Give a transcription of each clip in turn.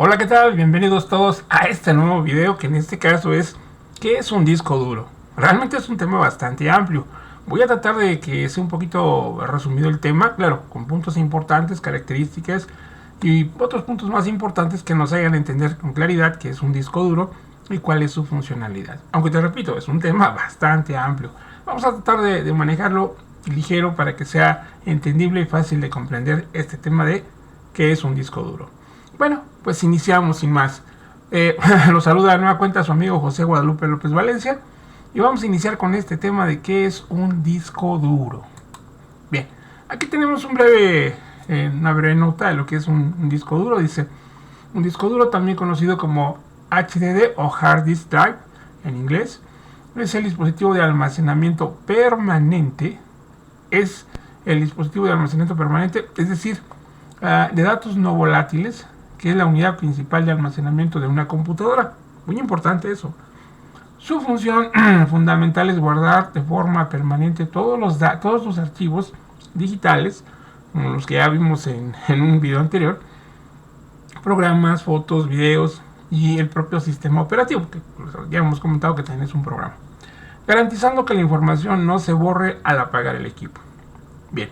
Hola, ¿qué tal? Bienvenidos todos a este nuevo video, que en este caso es ¿qué es un disco duro? Realmente es un tema bastante amplio. Voy a tratar de que sea un poquito resumido el tema, claro, con puntos importantes, características y otros puntos más importantes que nos hagan entender con claridad qué es un disco duro y cuál es su funcionalidad. Aunque te repito, es un tema bastante amplio. Vamos a tratar de manejarlo ligero para que sea entendible y fácil de comprender este tema de qué es un disco duro. Bueno, pues iniciamos sin más. Los saluda de nueva cuenta su amigo José Guadalupe López Valencia y vamos a iniciar con este tema de qué es un disco duro. Bien, aquí tenemos una breve nota de lo que es un disco duro. Dice, un disco duro, también conocido como HDD o Hard Disk Drive en inglés, es el dispositivo de almacenamiento permanente. Es el dispositivo de almacenamiento permanente, es decir, de datos no volátiles, que es la unidad principal de almacenamiento de una computadora. Muy importante eso. Su función fundamental es guardar de forma permanente todos los archivos digitales, como los que ya vimos en un video anterior, programas, fotos, videos y el propio sistema operativo, que ya hemos comentado que también es un programa, garantizando que la información no se borre al apagar el equipo. Bien,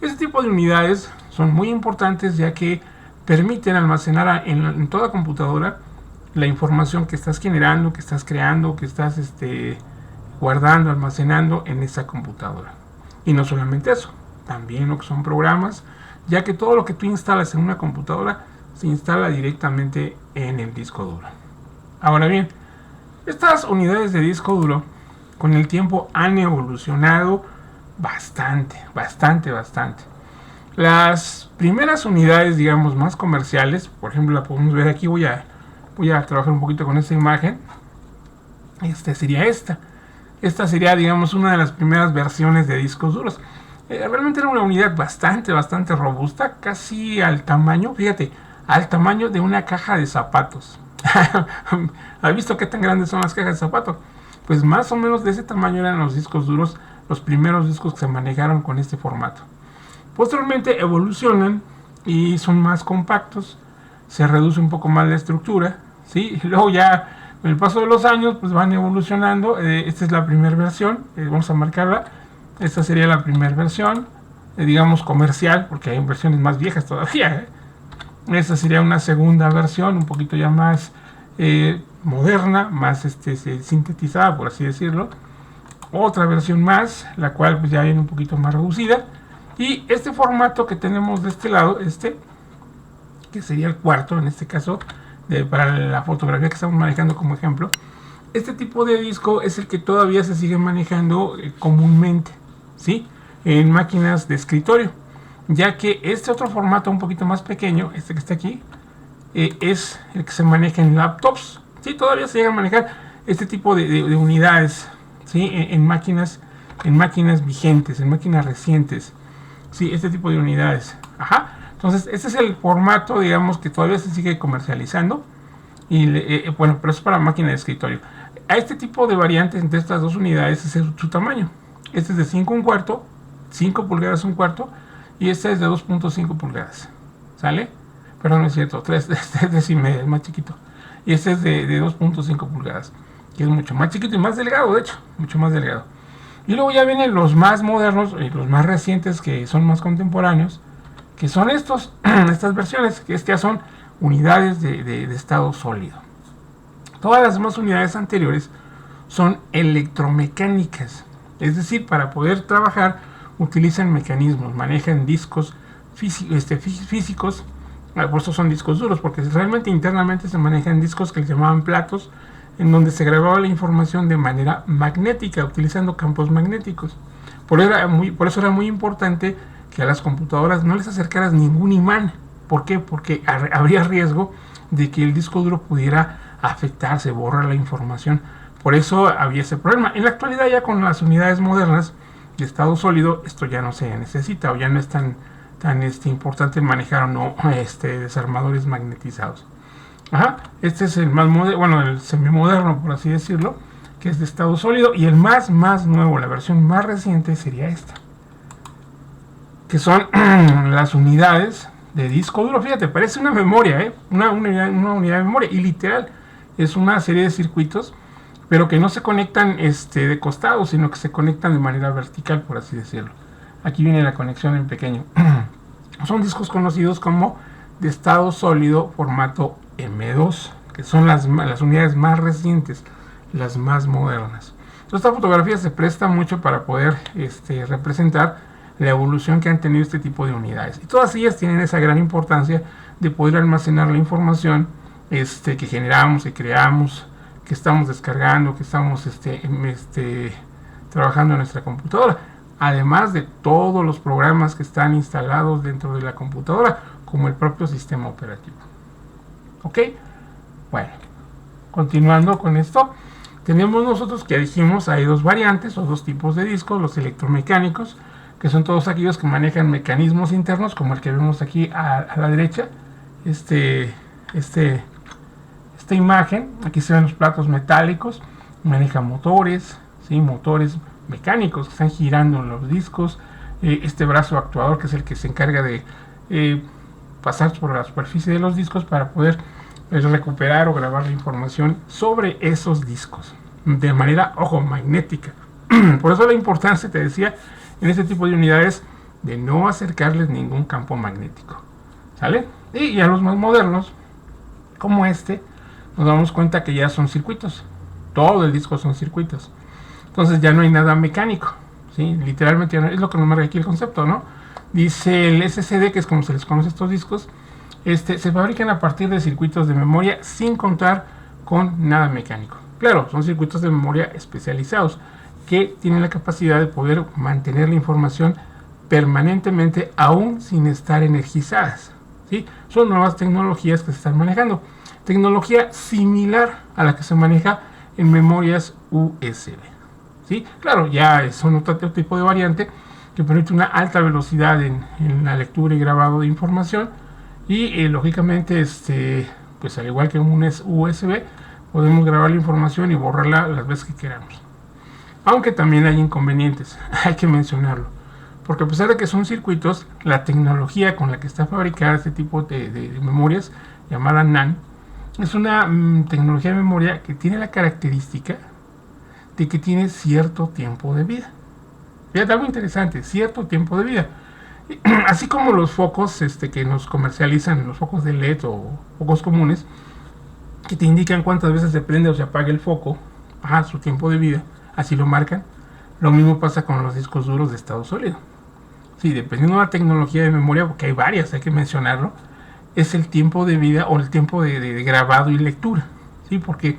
este tipo de unidades son muy importantes, ya que permiten almacenar en toda computadora la información que estás generando, que estás creando, que estás guardando, almacenando en esa computadora. Y no solamente eso, también lo que son programas, ya que todo lo que tú instalas en una computadora se instala directamente en el disco duro. Ahora bien, estas unidades de disco duro con el tiempo han evolucionado bastante. Las primeras unidades, digamos, más comerciales, por ejemplo, la podemos ver aquí. Voy a trabajar un poquito con esta imagen. Sería esta. Esta sería, digamos, una de las primeras versiones de discos duros. Realmente era una unidad bastante robusta, casi al tamaño, fíjate, al tamaño de una caja de zapatos. ¿Has visto qué tan grandes son las cajas de zapatos? Pues más o menos de ese tamaño eran los discos duros, los primeros discos que se manejaron con este formato. Posteriormente evolucionan y son más compactos, se reduce un poco más la estructura, ¿sí? Y luego ya con el paso de los años pues van evolucionando. Esta es la primera versión, vamos a marcarla. Esta sería la primera versión, digamos comercial, porque hay versiones más viejas todavía. Esta sería una segunda versión, un poquito ya más moderna, más sintetizada, por así decirlo. Otra versión más, la cual pues ya viene un poquito más reducida. Y este formato que tenemos de este lado, que sería el cuarto en este caso, para la fotografía que estamos manejando como ejemplo, este tipo de disco es el que todavía se sigue manejando comúnmente, ¿sí? En máquinas de escritorio, ya que este otro formato un poquito más pequeño, que está aquí, es el que se maneja en laptops. Sí, todavía se llega a manejar este tipo de unidades, ¿sí? En máquinas vigentes, en máquinas recientes. Sí, este tipo de unidades. Ajá. Entonces, este es el formato, digamos, que todavía se sigue comercializando. Y bueno, pero es para máquina de escritorio. A este tipo de variantes entre estas dos unidades es su tamaño. Este es de 5 pulgadas 1/4. Y este es de 2.5 pulgadas. ¿Sale? Perdón, no es cierto. 3,5, es más chiquito. Y este es de 2.5 pulgadas. Que es mucho más chiquito y más delgado, de hecho. Mucho más delgado. Y luego ya vienen los más modernos y los más recientes, que son más contemporáneos, que son estas versiones, que ya son unidades de estado sólido. Todas las demás unidades anteriores son electromecánicas, es decir, para poder trabajar utilizan mecanismos, manejan discos físicos. Por eso son discos duros, porque realmente internamente se manejan discos que les llamaban platos, en donde se grababa la información de manera magnética, utilizando campos magnéticos. Por eso era muy importante que a las computadoras no les acercaras ningún imán. ¿Por qué? Porque habría riesgo de que el disco duro pudiera afectarse, borrar la información. Por eso había ese problema. En la actualidad, ya con las unidades modernas de estado sólido, esto ya no se necesita, o ya no es tan importante manejar o no desarmadores magnetizados. Ajá. Este es el más moderno, bueno, el semimoderno, por así decirlo, que es de estado sólido. Y el más nuevo, la versión más reciente, sería esta, que son las unidades de disco duro. Fíjate, parece una memoria, una unidad de memoria, y literal es una serie de circuitos, pero que no se conectan de costado, sino que se conectan de manera vertical, por así decirlo. Aquí viene la conexión en pequeño. Son discos conocidos como de estado sólido formato M2, que son las unidades más recientes, las más modernas. Entonces, esta fotografía se presta mucho para poder representar la evolución que han tenido este tipo de unidades. Y todas ellas tienen esa gran importancia de poder almacenar la información que generamos, que creamos, que estamos descargando, que estamos trabajando en nuestra computadora. Además de todos los programas que están instalados dentro de la computadora, como el propio sistema operativo. ¿Ok? Bueno, continuando con esto, tenemos nosotros que dijimos hay dos variantes o dos tipos de discos, los electromecánicos, que son todos aquellos que manejan mecanismos internos, como el que vemos aquí a la derecha. Esta imagen, aquí se ven los platos metálicos, maneja motores, ¿sí? Motores mecánicos que están girando en los discos, este brazo actuador que es el que se encarga de pasar por la superficie de los discos para poder recuperar o grabar la información sobre esos discos de manera, ojo, magnética. Por eso la importancia, te decía, en este tipo de unidades de no acercarles ningún campo magnético, ¿sale? Y ya los más modernos, como nos damos cuenta que ya son circuitos, todo el disco son circuitos. Entonces ya no hay nada mecánico, ¿sí? Literalmente es lo que nos marca aquí el concepto, ¿no? Dice el SSD, que es como se les conoce estos discos, se fabrican a partir de circuitos de memoria sin contar con nada mecánico. Claro, son circuitos de memoria especializados que tienen la capacidad de poder mantener la información permanentemente aún sin estar energizadas, ¿sí? Son nuevas tecnologías que se están manejando. Tecnología similar a la que se maneja en memorias USB. ¿Sí? Claro, ya son otro tipo de variante que permite una alta velocidad en la lectura y grabado de información y lógicamente pues al igual que un USB podemos grabar la información y borrarla las veces que queramos, aunque también hay inconvenientes, hay que mencionarlo, porque a pesar de que son circuitos, la tecnología con la que está fabricada este tipo de memorias llamada NAND es una tecnología de memoria que tiene la característica de que tiene cierto tiempo de vida. Fíjate, algo interesante, cierto tiempo de vida. Así como los focos que nos comercializan, los focos de LED o focos comunes, que te indican cuántas veces se prende o se apaga el foco, su tiempo de vida, así lo marcan. Lo mismo pasa con los discos duros de estado sólido. Sí, dependiendo de la tecnología de memoria, porque hay varias, hay que mencionarlo, es el tiempo de vida o el tiempo de grabado y lectura. Sí, porque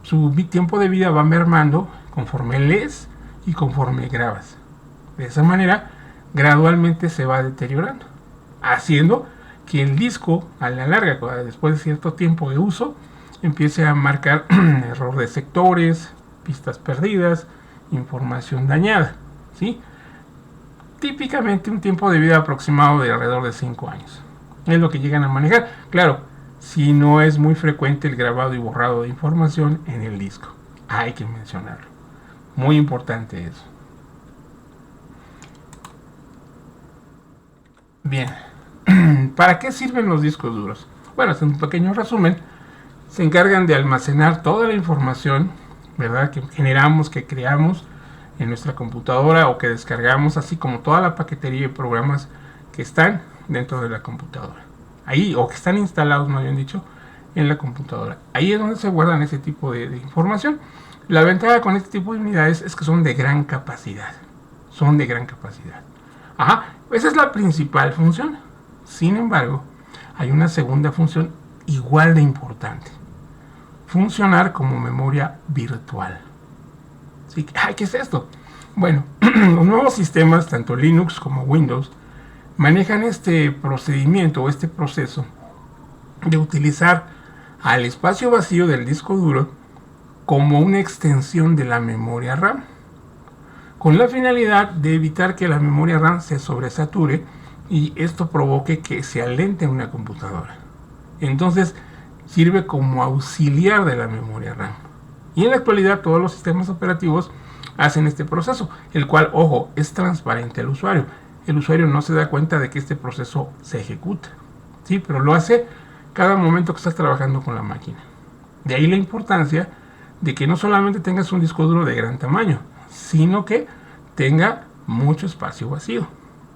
su tiempo de vida va mermando conforme lees y conforme grabas. De esa manera, gradualmente se va deteriorando, haciendo que el disco, a la larga, después de cierto tiempo de uso, empiece a marcar error de sectores, pistas perdidas, información dañada, ¿sí? Típicamente un tiempo de vida aproximado de alrededor de 5 años. Es lo que llegan a manejar. Claro, si no es muy frecuente el grabado y borrado de información en el disco. Hay que mencionarlo. Muy importante eso. Bien. ¿Para qué sirven los discos duros? Bueno, es un pequeño resumen. Se encargan de almacenar toda la información, ¿verdad?, que generamos, que creamos en nuestra computadora o que descargamos, así como toda la paquetería y programas que están dentro de la computadora. Ahí, o que están instalados, más bien dicho, en la computadora. Ahí es donde se guardan ese tipo de información. La ventaja con este tipo de unidades es que son de gran capacidad. Son de gran capacidad. Esa es la principal función. Sin embargo, hay una segunda función igual de importante. Funcionar como memoria virtual. ¿Sí? ¿Qué es esto? Bueno, los nuevos sistemas, tanto Linux como Windows, manejan este procedimiento o este proceso de utilizar al espacio vacío del disco duro como una extensión de la memoria RAM, con la finalidad de evitar que la memoria RAM se sobresature y esto provoque que se alente una computadora. Entonces sirve como auxiliar de la memoria RAM. Y en la actualidad todos los sistemas operativos hacen este proceso, el cual, ojo, es transparente al usuario. El usuario no se da cuenta de que este proceso se ejecuta. ¿sí? Pero lo hace cada momento que estás trabajando con la máquina. De ahí la importancia de que no solamente tengas un disco duro de gran tamaño, sino que tenga mucho espacio vacío,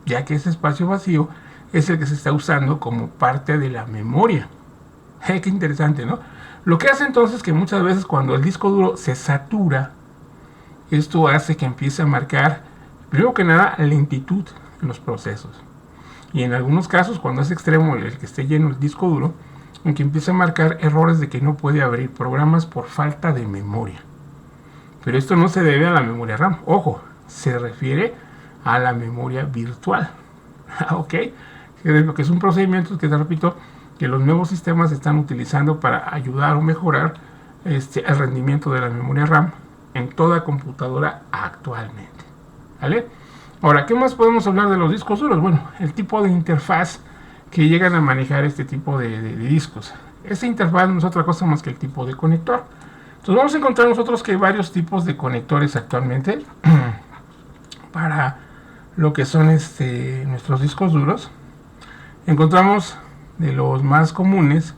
ya que ese espacio vacío es el que se está usando como parte de la memoria. Qué interesante, ¿no? Lo que hace entonces que muchas veces cuando el disco duro se satura, esto hace que empiece a marcar, primero que nada, lentitud en los procesos. Y en algunos casos, cuando es extremo el que esté lleno el disco duro, en que empieza a marcar errores de que no puede abrir programas por falta de memoria. Pero esto no se debe a la memoria RAM. Ojo, se refiere a la memoria virtual. ¿Ok? Lo que es un procedimiento que, te repito, que los nuevos sistemas están utilizando para ayudar o mejorar el rendimiento de la memoria RAM en toda computadora actualmente. ¿Vale? Ahora, ¿qué más podemos hablar de los discos duros? Bueno, el tipo de interfaz que llegan a manejar este tipo de discos. Esta interfaz no es otra cosa más que el tipo de conector. Entonces vamos a encontrar nosotros que hay varios tipos de conectores actualmente para lo que son nuestros discos duros. Encontramos de los más comunes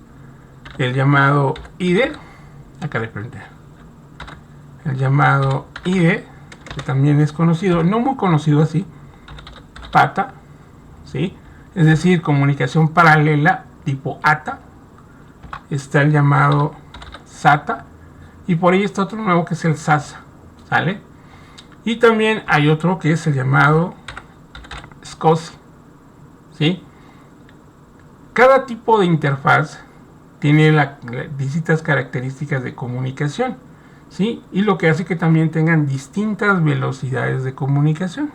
el llamado IDE, acá de frente, el llamado IDE, que también es conocido, no muy conocido así, PATA, ¿sí? Es decir, comunicación paralela tipo ATA. Está el llamado SATA y por ahí está otro nuevo que es el SASA, ¿sale? Y también hay otro que es el llamado SCSI, ¿sí? Cada tipo de interfaz tiene distintas características de comunicación, ¿sí? Y lo que hace que también tengan distintas velocidades de comunicación.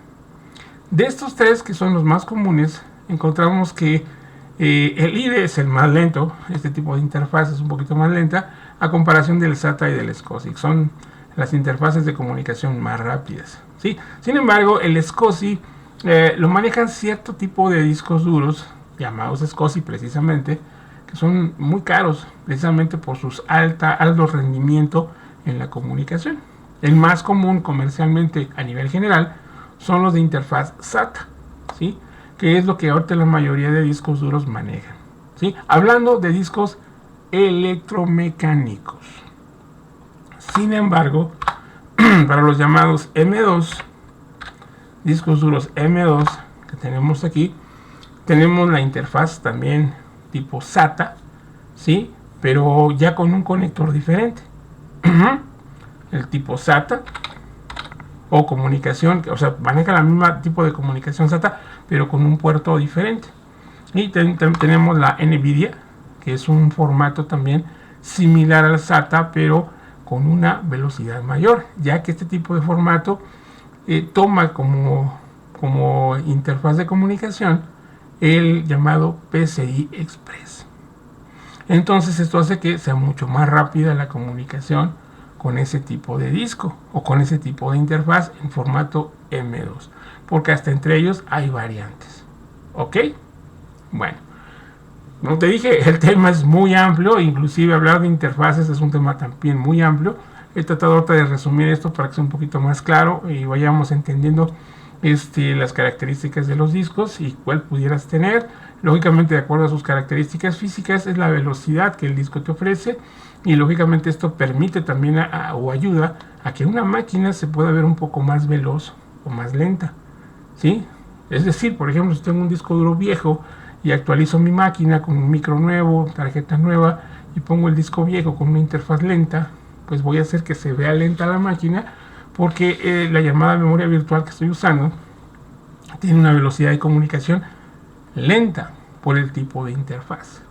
De estos tres, que son los más comunes, encontramos que el IDE es el más lento. Este tipo de interfaz es un poquito más lenta a comparación del SATA y del SCSI. Son las interfaces de comunicación más rápidas, ¿sí? Sin embargo, el SCSI lo manejan cierto tipo de discos duros llamados SCSI precisamente, que son muy caros precisamente por sus alto rendimiento en la comunicación. El más común comercialmente a nivel general son los de interfaz SATA, ¿sí? Que es lo que ahorita la mayoría de discos duros manejan, ¿sí? Hablando de discos electromecánicos. Sin embargo, para los llamados M2, discos duros M2 que tenemos aquí, tenemos la interfaz también tipo SATA, ¿sí? Pero ya con un conector diferente. El tipo SATA o comunicación, o sea, maneja el mismo tipo de comunicación SATA, pero con un puerto diferente. Y tenemos la NVIDIA, que es un formato también similar al SATA, pero con una velocidad mayor, ya que este tipo de formato toma como interfaz de comunicación el llamado PCI Express. Entonces esto hace que sea mucho más rápida la comunicación con ese tipo de disco o con ese tipo de interfaz en formato M2, porque hasta entre ellos hay variantes. ¿Ok? Bueno, como te dije, el tema es muy amplio, inclusive hablar de interfaces es un tema también muy amplio. He tratado de resumir esto para que sea un poquito más claro y vayamos entendiendo las características de los discos y cuál pudieras tener. Lógicamente, de acuerdo a sus características físicas, es la velocidad que el disco te ofrece, y lógicamente esto permite también o ayuda a que una máquina se pueda ver un poco más veloz o más lenta, ¿sí? Es decir, por ejemplo, si tengo un disco duro viejo y actualizo mi máquina con un micro nuevo, tarjeta nueva, y pongo el disco viejo con una interfaz lenta, pues voy a hacer que se vea lenta la máquina, porque la llamada memoria virtual que estoy usando tiene una velocidad de comunicación lenta por el tipo de interfaz.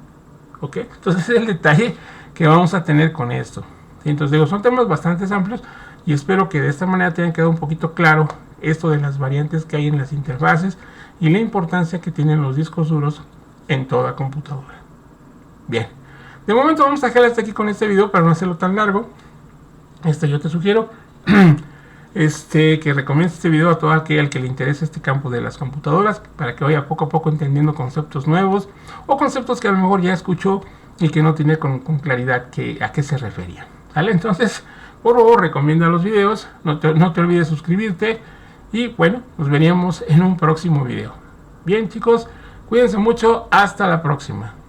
¿Ok? Entonces ese es el detalle que vamos a tener con esto. Entonces digo, son temas bastante amplios y espero que de esta manera te haya quedado un poquito claro esto de las variantes que hay en las interfaces y la importancia que tienen los discos duros en toda computadora. Bien, de momento vamos a dejar hasta aquí con este video para no hacerlo tan largo. Yo te sugiero que recomiendes este video a todo aquel que le interese este campo de las computadoras, para que vaya poco a poco entendiendo conceptos nuevos o conceptos que a lo mejor ya escuchó y que no tiene con claridad a qué se refería. ¿Vale? Entonces, por favor, recomienda los videos, no te olvides suscribirte y bueno, nos veríamos en un próximo video. Bien, chicos, Cuídense mucho, hasta la próxima.